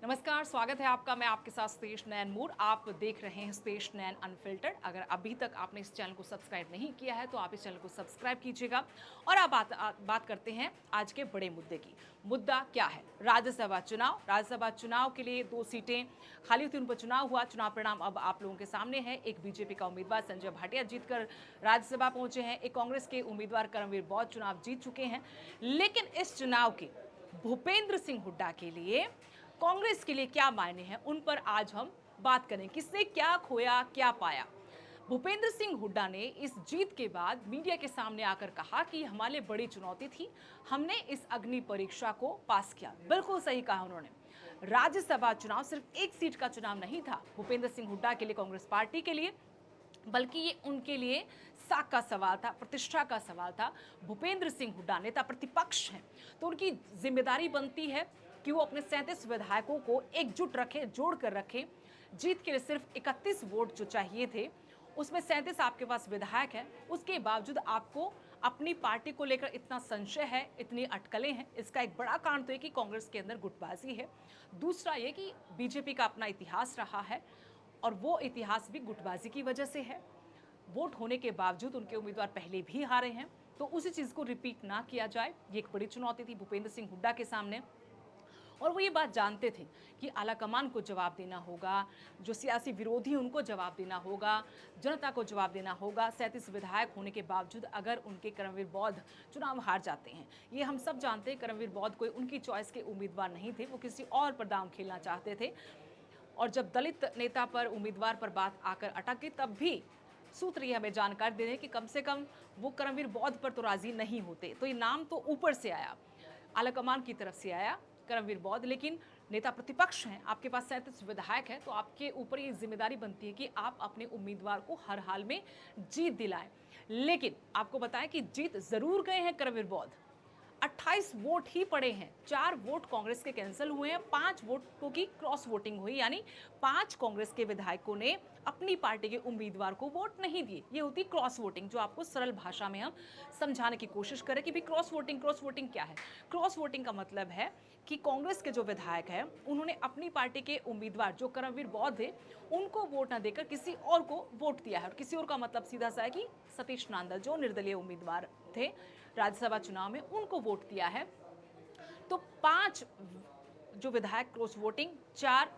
नमस्कार, स्वागत है आपका। मैं आपके साथ सतीश नैन मूर। आप देख रहे हैं सतीश नैन अनफिल्टर्ड। अगर अभी तक आपने इस चैनल को सब्सक्राइब नहीं किया है तो आप इस चैनल को सब्सक्राइब कीजिएगा। और आप बात करते हैं आज के बड़े मुद्दे की। मुद्दा क्या है? राज्यसभा चुनाव। राज्यसभा चुनाव के लिए 2 सीटें खाली थी, उन पर चुनाव हुआ। चुनाव परिणाम अब आप लोगों के सामने है। एक बीजेपी का उम्मीदवार संजय भाटिया जीतकर राज्यसभा पहुंचे हैं। एक कांग्रेस के उम्मीदवार करमवीर बौद्ध चुनाव जीत चुके हैं। लेकिन इस चुनाव के भूपेंद्र सिंह हुड्डा के लिए, कांग्रेस के लिए क्या मायने हैं, उन पर आज हम बात करें। किसने क्या खोया, क्या पाया? भूपेंद्र सिंह हुड्डा ने इस जीत के बाद मीडिया के सामने आकर कहा कि हमारे लिए बड़ी चुनौती थी, हमने इस अग्नि परीक्षा को पास किया। बिल्कुल सही कहा उन्होंने। राज्यसभा चुनाव सिर्फ एक सीट का चुनाव नहीं था भूपेंद्र सिंह हुड्डा के लिए, कांग्रेस पार्टी के लिए, बल्कि ये उनके लिए साख का सवाल था, प्रतिष्ठा का सवाल था। भूपेंद्र सिंह हुड्डा नेता प्रतिपक्ष हैं, तो उनकी जिम्मेदारी बनती है कि वो अपने 37 विधायकों को एकजुट रखे, जोड़ कर रखे। जीत के लिए सिर्फ 31 वोट जो चाहिए थे, उसमें 37 आपके पास विधायक हैं। उसके बावजूद आपको अपनी पार्टी को लेकर इतना संशय है, इतनी अटकलें हैं। इसका एक बड़ा कारण तो है कि कांग्रेस के अंदर गुटबाजी है। दूसरा ये कि बीजेपी का अपना इतिहास रहा है और वो इतिहास भी गुटबाजी की वजह से है। वोट होने के बावजूद उनके उम्मीदवार पहले भी हारे हैं, तो उसी चीज़ को रिपीट ना किया जाए, ये एक बड़ी चुनौती थी भूपेंद्र सिंह हुड्डा के सामने। और वो ये बात जानते थे कि आलाकमान को जवाब देना होगा, जो सियासी विरोधी उनको जवाब देना होगा, जनता को जवाब देना होगा। 37 विधायक होने के बावजूद अगर उनके करमवीर बौद्ध चुनाव हार जाते हैं, ये हम सब जानते हैं। करमवीर बौद्ध कोई उनकी चॉइस के उम्मीदवार नहीं थे, वो किसी और पर दांव खेलना चाहते थे। और जब दलित नेता पर, उम्मीदवार पर बात आकर अटक गई, तब भी सूत्र ये हमें जानकारी दे रहे हैं कि कम से कम वो करमवीर बौद्ध पर तो राजी नहीं होते। तो ये नाम तो ऊपर से आया, आलाकमान की तरफ से आया करमवीर बौद्ध, लेकिन नेता प्रतिपक्ष हैं, आपके पास 37 विधायक हैं, तो आपके ऊपर ये जिम्मेदारी बनती है कि आप अपने उम्मीदवार को हर हाल में जीत दिलाएं। लेकिन आपको बताएं कि जीत जरूर गए हैं करमवीर बौद्ध। 28 वोट ही पड़े हैं। 4 वोट कांग्रेस के कैंसिल हुए हैं, 5 वोटों की क्रॉस वोटिंग हुई, यानी 5 कांग्रेस के विधायकों ने अपनी पार्टी के उम्मीदवार को वोट नहीं दिए। ये होती क्रॉस वोटिंग, जो आपको सरल भाषा में हम समझाने की कोशिश करें कि भाई क्रॉस वोटिंग क्या है। क्रॉस वोटिंग का मतलब है कि कांग्रेस के जो विधायक हैं, उन्होंने अपनी पार्टी के उम्मीदवार जो करमवीर बौद्ध थे, उनको वोट न देकर किसी और को वोट दिया है। और किसी और का मतलब सीधा सा है कि सतीश नांदल जो निर्दलीय उम्मीदवार थे राज्यसभा चुनाव में, उनको वोट दिया है। तो 5 जो विधायक क्रॉस वोटिंग, 4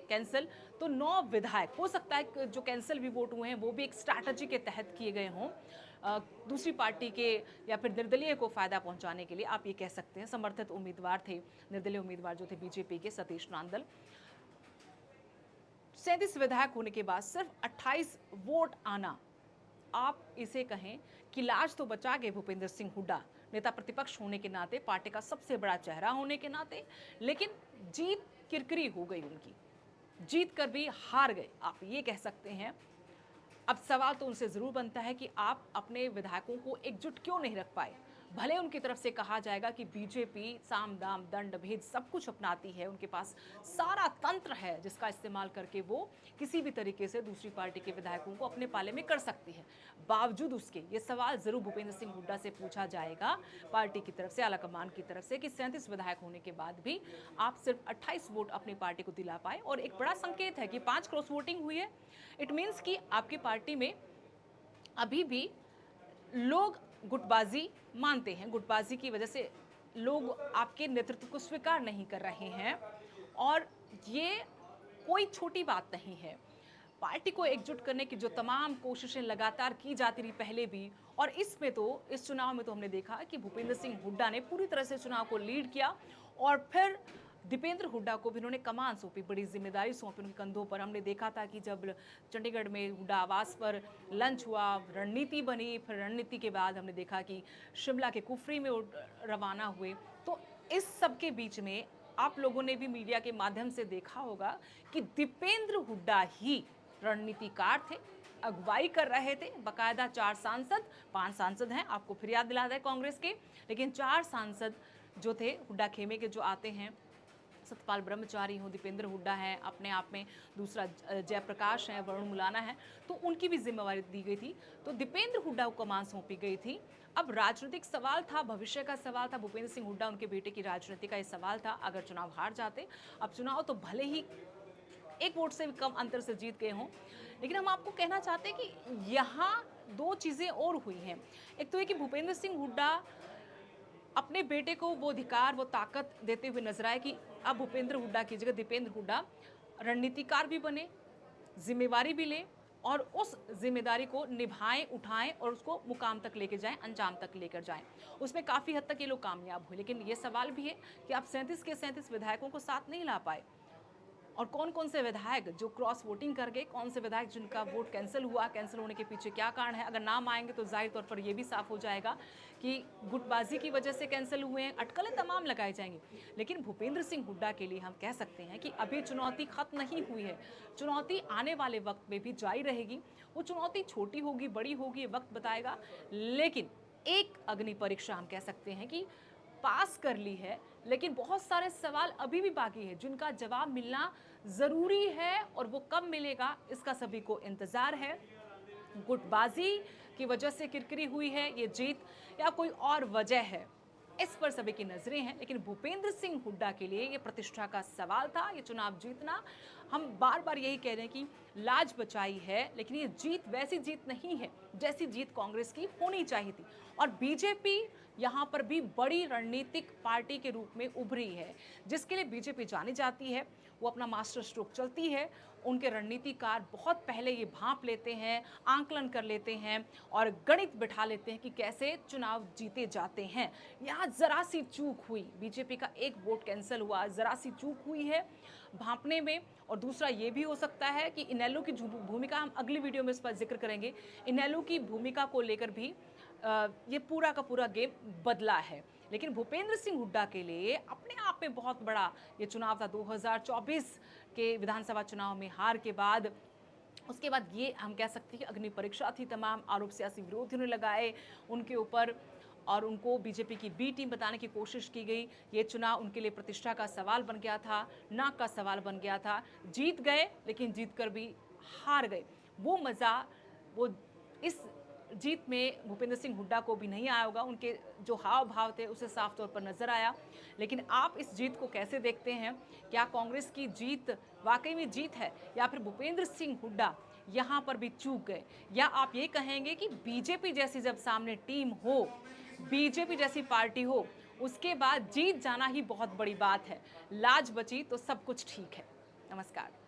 कैंसिल, तो 9 विधायक। हो सकता है कि जो कैंसिल भी वोट हुए हैं वो भी एक स्ट्रैटेजी के तहत किए गए हों, दूसरी पार्टी के या फिर निर्दलीय को फायदा पहुंचाने के लिए, आप ये कह सकते हैं। समर्थित उम्मीदवार थे, निर्दलीय उम्मीदवार जो थे बीजेपी के सतीश नांदल। 37 विधायक होने के बाद सिर्फ 28 वोट आना, आप इसे कहें कि लाज तो बचा गए भूपेंद्र सिंह हुड्डा, नेता प्रतिपक्ष होने के नाते, पार्टी का सबसे बड़ा चेहरा होने के नाते। लेकिन जीत किरकिरी हो गई उनकी, जीत कर भी हार गए, आप ये कह सकते हैं। अब सवाल तो उनसे जरूर बनता है कि आप अपने विधायकों को एकजुट क्यों नहीं रख पाए। भले उनकी तरफ से कहा जाएगा कि बीजेपी साम दाम दंड भेद सब कुछ अपनाती है, उनके पास सारा तंत्र है जिसका इस्तेमाल करके वो किसी भी तरीके से दूसरी पार्टी के विधायकों को अपने पाले में कर सकती है। बावजूद उसके ये सवाल जरूर भूपेंद्र सिंह हुड्डा से पूछा जाएगा, पार्टी की तरफ से, आलाकमान की तरफ से, कि 37 विधायक होने के बाद भी आप सिर्फ 28 वोट अपनी पार्टी को दिला पाए। और एक बड़ा संकेत है कि 5 क्रॉस वोटिंग हुई है। इट मीन्स कि आपकी पार्टी में अभी भी लोग गुटबाजी मानते हैं। गुटबाजी की वजह से लोग आपके नेतृत्व को स्वीकार नहीं कर रहे हैं, और ये कोई छोटी बात नहीं है। पार्टी को एकजुट करने की जो तमाम कोशिशें लगातार की जाती रही पहले भी, और इसमें तो, इस चुनाव में तो हमने देखा कि भूपेंद्र सिंह हुड्डा ने पूरी तरह से चुनाव को लीड किया। और फिर दीपेंद्र हुड्डा को भी उन्होंने कमान सौंपी, बड़ी जिम्मेदारी सौंपी उनके कंधों पर। हमने देखा था कि जब चंडीगढ़ में हुड्डा आवास पर लंच हुआ, रणनीति बनी, फिर रणनीति के बाद हमने देखा कि शिमला के कुफरी में रवाना हुए। तो इस सब के बीच में आप लोगों ने भी मीडिया के माध्यम से देखा होगा कि दीपेंद्र हुड्डा ही रणनीतिकार थे, अगुवाई कर रहे थे। बाकायदा 4 सांसद, 5 सांसद हैं, आपको फिर याद दिला दें कांग्रेस के, लेकिन 4 सांसद जो थे हुड्डा खेमे के, जो आते हैं सतपाल ब्रह्मचारी हो, दीपेंद्र हुड्डा हैं अपने आप में, दूसरा जयप्रकाश हैं, वरुण मुलाना हैं, तो उनकी भी जिम्मेवारी दी गई थी। तो दीपेंद्र हुड्डा को कमान सौंपी गई थी। अब राजनीतिक सवाल था, भविष्य का सवाल था, भूपेंद्र सिंह हुड्डा उनके बेटे की राजनीति का ये सवाल था। अगर चुनाव हार जाते, अब चुनाव तो भले ही एक वोट से भी कम अंतर से जीत गए हों, लेकिन हम आपको कहना चाहते हैं कि यहाँ दो चीज़ें और हुई हैं। एक तो ये कि भूपेंद्र सिंह हुड्डा अपने बेटे को वो अधिकार, वो ताकत देते हुए नजर आए कि अब भूपेंद्र हुड्डा की जगह दीपेंद्र हुड्डा रणनीतिकार भी बने, जिम्मेवारी भी लें और उस जिम्मेदारी को निभाएं, उठाएं और उसको मुकाम तक लेकर जाएं, अंजाम तक लेकर जाएं। उसमें काफ़ी हद तक ये लोग कामयाब हुए, लेकिन ये सवाल भी है कि आप 37 के 37 विधायकों को साथ नहीं ला पाए। और कौन कौन से विधायक जो क्रॉस वोटिंग कर गए, कौन से विधायक जिनका वोट कैंसिल हुआ, कैंसिल होने के पीछे क्या कारण है, अगर नाम आएंगे तो जाहिर तौर पर यह भी साफ हो जाएगा कि गुटबाजी की वजह से कैंसिल हुए हैं, अटकलें तमाम लगाई जाएंगी। लेकिन भूपेंद्र सिंह हुड्डा के लिए हम कह सकते हैं कि अभी चुनौती खत्म नहीं हुई है, चुनौती आने वाले वक्त में भी जारी रहेगी। वो चुनौती छोटी होगी, बड़ी होगी, वक्त बताएगा, लेकिन एक अग्नि परीक्षा हम कह सकते हैं कि पास कर ली है, लेकिन बहुत सारे सवाल अभी भी बाकी है जिनका जवाब मिलना जरूरी है, और वो कब मिलेगा इसका सभी को इंतजार है। गुटबाजी की वजह से किरकिरी हुई है ये जीत, या कोई और वजह है, इस पर सभी की नजरें हैं। लेकिन भूपेंद्र सिंह हुड्डा के लिए ये प्रतिष्ठा का सवाल था, ये चुनाव जीतना। हम बार बार यही कह रहे हैं कि लाज बचाई है, लेकिन ये जीत वैसी जीत नहीं है जैसी जीत कांग्रेस की होनी चाहिए थी। और बीजेपी यहाँ पर भी बड़ी रणनीतिक पार्टी के रूप में उभरी है। जिसके लिए बीजेपी जानी जाती है, वो अपना मास्टर स्ट्रोक चलती है। उनके रणनीतिकार बहुत पहले ये भांप लेते हैं, आंकलन कर लेते हैं और गणित बिठा लेते हैं कि कैसे चुनाव जीते जाते हैं। यहाँ जरा सी चूक हुई, बीजेपी का एक वोट कैंसिल हुआ, जरा सी चूक हुई है भांपने में। और दूसरा ये भी हो सकता है कि इनेलो की भूमिका, हम अगली वीडियो में इस पर जिक्र करेंगे, इनेलो की भूमिका को लेकर भी ये पूरा का पूरा गेम बदला है। लेकिन भूपेंद्र सिंह हुड्डा के लिए अपने आप में बहुत बड़ा ये चुनाव था। 2024 के विधानसभा चुनाव में हार के बाद, उसके बाद ये हम कह सकते हैं कि अग्नि परीक्षा थी। तमाम आरोप सियासी विरोधियों ने लगाए उनके ऊपर और उनको बीजेपी की बी टीम बताने की कोशिश की गई। ये चुनाव उनके लिए प्रतिष्ठा का सवाल बन गया था, नाक का सवाल बन गया था। जीत गए, लेकिन जीत कर भी हार गए। वो मज़ा, वो इस जीत में भूपेंद्र सिंह हुड्डा को भी नहीं आया होगा। उनके जो हाव भाव थे उसे साफ तौर पर नजर आया। लेकिन आप इस जीत को कैसे देखते हैं? क्या कांग्रेस की जीत वाकई में जीत है, या फिर भूपेंद्र सिंह हुड्डा यहाँ पर भी चूक गए? या आप ये कहेंगे कि बीजेपी जैसी जब सामने टीम हो, बीजेपी जैसी पार्टी हो, उसके बाद जीत जाना ही बहुत बड़ी बात है, लाज बची तो सब कुछ ठीक है। नमस्कार।